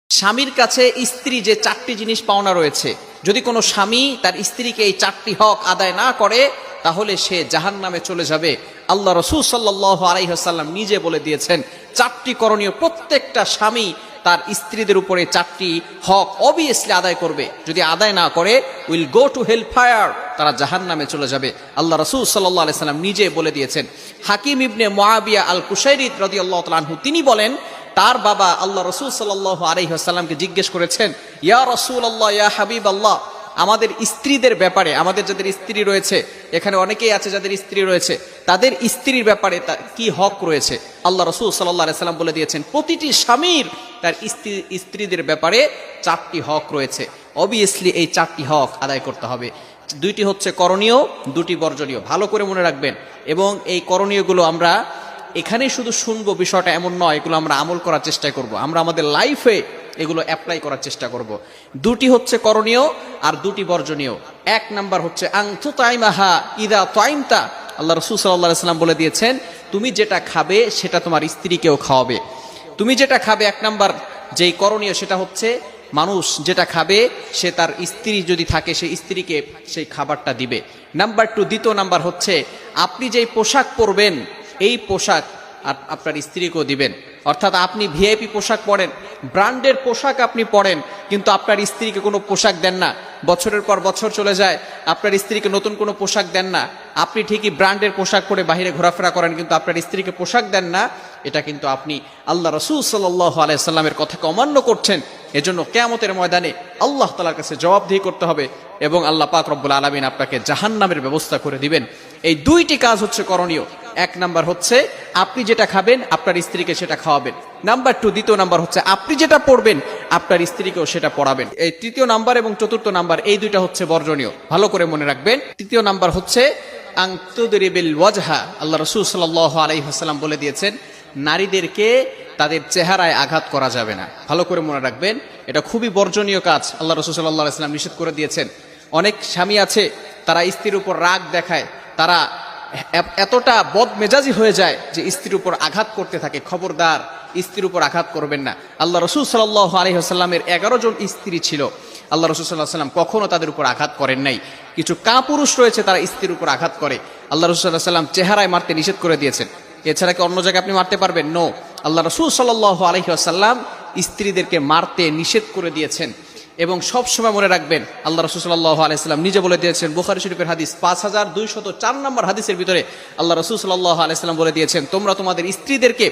স্বামীর কাছে স্ত্রী যে চারটি জিনিস পাওনা রয়েছে, যদি কোনো স্বামী তার স্ত্রীকে এই চারটি হক আদায় না করে তাহলে সে জাহান্নামে চলে যাবে। আল্লাহ রাসূল সাল্লাল্লাহু আলাইহি ওয়াসাল্লাম নিজে বলে দিয়েছেন চারটি করণীয় প্রত্যেকটা স্বামী তার স্ত্রীদের উপরে চারটি হক অবভিয়াসলি আদায় করবে। যদি আদায় না করে will go to hell fire, তারা জাহান্নামে চলে যাবে। আল্লাহ রাসূল সাল্লাল্লাহু আলাইহি ওয়াসাল্লাম নিজে বলে দিয়েছেন। হাকিম ইবনে মুআবিয়া আল কুশাইরি রাদিয়াল্লাহু তাআলা আনহু তিনি বলেন, তার বাবা আল্লাহ রাসূল সাল্লাল্লাহু আলাইহি ওয়াসাল্লামকে জিজ্ঞেস করেছেন, ইয়া রাসূলুল্লাহ, ইয়া হাবিবাল্লাহ, আমাদের স্ত্রীদের ব্যাপারে, আমাদের যাদের স্ত্রী রয়েছে, এখানে অনেকেই আছে যাদের স্ত্রী রয়েছে, তাদের স্ত্রীর ব্যাপারে কি হক রয়েছে। আল্লাহ রাসূল সাল্লাল্লাহু আলাইহি ওয়াসাল্লাম বলে দিয়েছেন প্রতিটি স্বামীর তার স্ত্রীদের ব্যাপারে চারটি হক রয়েছে। অবভিয়াসলি এই চারটি হক আদায় করতে হবে। দুইটি হচ্ছে করণীয়, দুটি বর্জনীয়। ভালো করে মনে রাখবেন। এবং এই করণীয়গুলো আমরা এখানেই শুধু শুনবো বিষয়টা এমন নয়, এগুলো আমরা আমল করার চেষ্টা করব, আমরা আমাদের লাইফে এগুলো অ্যাপ্লাই করার চেষ্টা করব। দুটি হচ্ছে করণীয় আর দুটি বর্জনীয়। এক নাম্বার হচ্ছে আনতু তাইমাহা ইদা তাইমতা। আল্লাহ রাসূল সাল্লাল্লাহু আলাইহি ওয়াসাল্লাম বলে দিয়েছেন তুমি যেটা খাবে সেটা তোমার স্ত্রীকেও খাওয়াবে। তুমি যেটা খাবে, এক নাম্বার যেই করণীয় সেটা হচ্ছে মানুষ যেটা খাবে সে তার স্ত্রী যদি থাকে সেই স্ত্রীকে সেই খাবারটা দিবে। নাম্বার টু, দ্বিতীয় নাম্বার হচ্ছে আপনি যেই পোশাক পরবেন এই পোশাক আপনার স্ত্রীকেও দিবেন। অর্থাৎ আপনি ভিআইপি পোশাক পরেন, ব্র্যান্ডের পোশাক আপনি পরেন, কিন্তু আপনার স্ত্রীকে কোনো পোশাক দেন না। বছরের পর বছর চলে যায়, আপনার স্ত্রীকে নতুন কোনো পোশাক দেন না। আপনি ঠিকই ব্র্যান্ডের পোশাক পরে বাইরে ঘোরাফেরা করেন, কিন্তু আপনার স্ত্রীকে পোশাক দেন না। এটা কিন্তু আপনি আল্লাহ রাসূল সাল্লাল্লাহু আলাইহি ওয়াসাল্লামের কথাকে অমান্য করছেন। এজন্য কিয়ামতের ময়দানে আল্লাহ তাআলার কাছে জবাবদিহি করতে হবে এবং আল্লাহ পাক রব্বুল আলামিন আপনাকে জাহান্নামের ব্যবস্থা করে দিবেন। এই দুইটি কাজ হচ্ছে করণীয়। এক নাম্বার হচ্ছে আপনি যেটা খাবেন আপনার স্ত্রীকে সেটা খাওয়াবেন। নাম্বার টু, দ্বিতীয় নাম্বার হচ্ছে আপনি যেটা পড়বেন আপনার স্ত্রীকেও সেটা পড়াবেন। এই তৃতীয় নাম্বার এবং চতুর্থ নাম্বার এই দুইটা হচ্ছে বর্জনীয়, ভালো করে মনে রাখবেন। তৃতীয় নাম্বার হচ্ছে আনতুদরিবিল ওয়াজহা। আল্লাহ রাসূল সাল্লাল্লাহু আলাইহি ওয়াসাল্লাম বলে দিয়েছেন নারীদেরকে তাদের চেহারায় আঘাত করা যাবে না। ভালো করে মনে রাখবেন, এটা খুবই বর্জনীয় কাজ। আল্লাহ রাসূল সাল্লাল্লাহু আলাইহি ওয়াসাল্লাম নিষেধ করে দিয়েছেন। অনেক স্বামী আছে তারা স্ত্রীর উপর রাগ দেখায়, তারা এতটা বদমেজাজি হয়ে যায় যে স্ত্রীর উপর আঘাত করতে থাকে। খবরদার, স্ত্রীর উপর আঘাত করবেন না। আল্লাহ রাসূল সাল্লাল্লাহু আলাইহি ওয়াসাল্লামের 11 জন স্ত্রী ছিল। আল্লাহ রাসূল সাল্লাল্লাহু আলাইহি ওয়াসাল্লাম কখনো তাদের উপর আঘাত করেন নাই। কিছু কাপুরুষ রয়েছে তারা স্ত্রীর উপর আঘাত করে। আল্লাহ রাসূল সাল্লাল্লাহু আলাইহি ওয়াসাল্লাম চেহারায় মারতে নিষেধ করে দিয়েছেন। এছাড়া কি অন্য জায়গায় আপনি মারতে পারবেন? নো। আল্লাহ রাসূল সাল্লাল্লাহু আলাইহি ওয়াসাল্লাম স্ত্রীদেরকে মারতে নিষেধ করে দিয়েছেন। এবং সব সময় মনে রাখবেন আল্লাহ রাসূল সাল্লাল্লাহু আলাইহি ওয়াসাল্লাম নিজে বলে দিয়েছেন, বুখারী শরীফের হাদিস 5204 নম্বর হাদিসের ভিতরে আল্লাহ রাসূল সাল্লাল্লাহু আলাইহি ওয়াসাল্লাম বলে দিয়েছেন তোমরা তোমাদের স্ত্রীদেরকে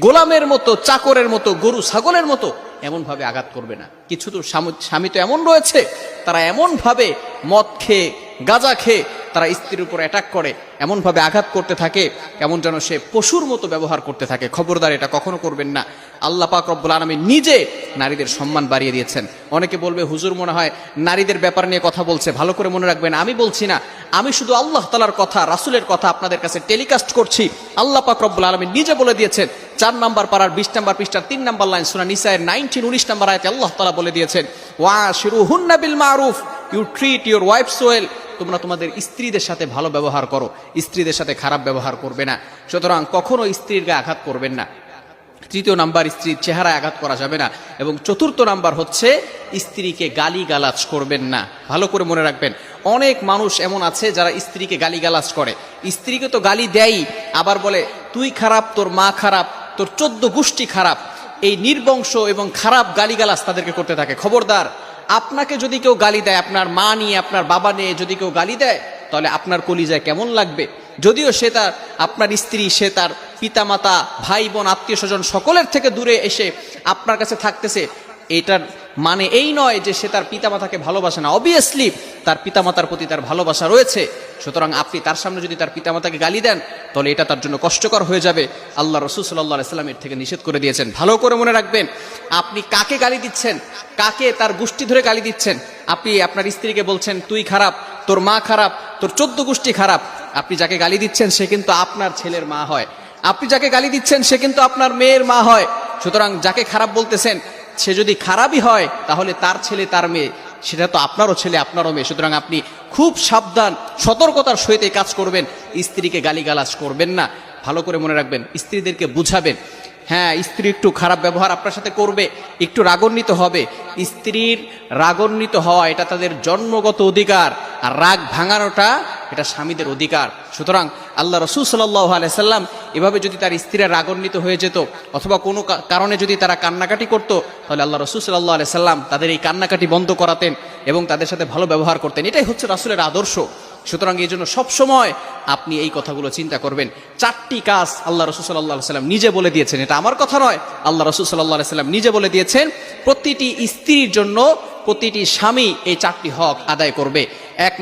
গোলামের মতো, চাকরের মতো, গরু ছাগলের মতো এমন ভাবে আঘাত করবে না। কিছু তো স্বামী তো এমন রয়েছে তারা এমন ভাবে মদ খেয়ে, গাঁজা খেয়ে তারা স্ত্রীর উপর অ্যাটাক করে, এমন ভাবে আঘাত করতে থাকে কেমন যেন সে পশুর মতো ব্যবহার করতে থাকে। খবরদার, এটা কখনো করবেন না। আল্লাহ পাক রব্বুল আলামিন নিজে নারীদের সম্মান বাড়িয়ে দিয়েছেন। অনেকে বলবে হুজুর মনে হয় নারীদের ব্যাপার নিয়ে কথা বলছে। ভালো করে মনে রাখবেন, আমি বলছি না, আমি শুধু আল্লাহ তাআলার কথা, রাসূলের কথা আপনাদের কাছে টেলিকাস্ট করছি। আল্লাহ পাক রব্বুল আলামিন নিজে বলে দিয়েছেন 4 নম্বর পারার 20 নম্বর পৃষ্ঠার 3 নম্বর লাইন সূরা নিসায়ের 19-19 নম্বর আয়াতে আল্লাহ তাআলা বলে দিয়েছেন ওয়াশিরুহুন্না বিল মারুফ, you treat your wives well. তোমরা তোমাদের স্ত্রীদের সাথে ভালো ব্যবহার করো, স্ত্রীদের সাথে খারাপ ব্যবহার করবে না। সুতরাং কখনো স্ত্রীর গায়ে আঘাত করবেন না। তৃতীয় নাম্বার, স্ত্রীর চেহারায় আঘাত করা যাবে না। এবং চতুর্থ নাম্বার হচ্ছে স্ত্রীকে গালিগালাজ করবেন না। ভালো করে মনে রাখবেন, অনেক মানুষ এমন আছে যারা স্ত্রীকে গালিগালাজ করে। স্ত্রীকে তো গালি দেয়, আবার বলে তুই খারাপ, তোর মা খারাপ, তোর 14 গোষ্ঠী খারাপ। এই নির্বংশ এবং খারাপ গালিগালাজ তাদেরকে করতে থাকে। খবরদার, আপনাকে যদি কেউ গালি দেয়, আপনার মা নিয়ে, আপনার বাবা নিয়ে যদি কেউ গালি দেয়, তাহলে আপনার কলিজায় কেমন লাগবে? যদিও সে তার, আপনার স্ত্রী, সে তার পিতামাতা, ভাই বোন, আত্মীয় স্বজন সকলের থেকে দূরে এসে আপনার কাছে থাকতেছে, এটার মানে এই নয় যে সে তার পিতামাতাকে ভালোবাসে না। অবভিয়াসলি তার পিতামাতার প্রতি তার ভালোবাসা রয়েছে। সুতরাং আপনি তার সামনে যদি তার পিতামাতাকে গালি দেন তাহলে এটা তার জন্য কষ্টকর হয়ে যাবে। আল্লাহ রাসূল সাল্লাল্লাহু আলাইহি ওয়াসাল্লাম এর থেকে নিষেধ করে দিয়েছেন। ভালো করে মনে রাখবেন, আপনি কাকে গালি দিচ্ছেন, কাকে তার গোষ্ঠী ধরে গালি দিচ্ছেন। আপনি আপনার স্ত্রীকে বলছেন তুই খারাপ, তোর মা খারাপ, তোর 14 গোষ্ঠী খারাপ। আপনি যাকে গালি দিচ্ছেন সে কিন্তু আপনার ছেলের মা হয়। আপনি যাকে গালি দিচ্ছেন সে কিন্তু আপনার মেয়ের মা হয়। সুতরাং যাকে খারাপ বলতেছেন সে যদি খারাপই হয় তাহলে তার ছেলে, তার মেয়ে, সেটা তো আপনারও ছেলে, আপনারও মেয়ে। সুতরাং আপনি খুব সাবধান, সতর্কতার সহিত এই কাজ করবেন। স্ত্রীকে গালিগালাজ করবেন না। ভালো করে মনে রাখবেন, স্ত্রীদেরকে বুঝাবেন। হ্যাঁ, স্ত্রী একটু খারাপ ব্যবহার আপনার সাথে করবে, একটু রাগান্বিত হবে। স্ত্রীর রাগান্বিত হওয়া এটা তাদের জন্মগত অধিকার, আর রাগ ভাঙানোটা এটা স্বামীদের অধিকার। সুতরাং আল্লাহ রাসূল সাল্লাল্লাহু আলাইহি সাল্লাম এভাবে যদি তার স্ত্রীরা রাগান্বিত হয়ে যেত অথবা কোনো কারণে যদি তারা কান্নাকাটি করতো, তাহলে আল্লাহ রাসূল সাল্লাল্লাহু আলাইহি সাল্লাম তাদের এই কান্নাকাটি বন্ধ করাতেন এবং তাদের সাথে ভালো ব্যবহার করতেন। এটাই হচ্ছে রাসূলের আদর্শ। সুতরাং এই জন্য সবসময় আপনি এই কথাগুলো চিন্তা করবেন। 4টি কাজ আল্লাহ রাসূল সাল্লাল্লাহু আলাইহি সাল্লাম নিজে বলে দিয়েছেন, এটা আমার কথা নয়, আল্লাহ রাসূল সাল্লাল্লাহু আলাইহি সাল্লাম নিজে বলে দিয়েছেন। প্রতিটি স্ত্রীর জন্য প্রতিটি স্বামী এই 4টি হক আদায় করবে। এক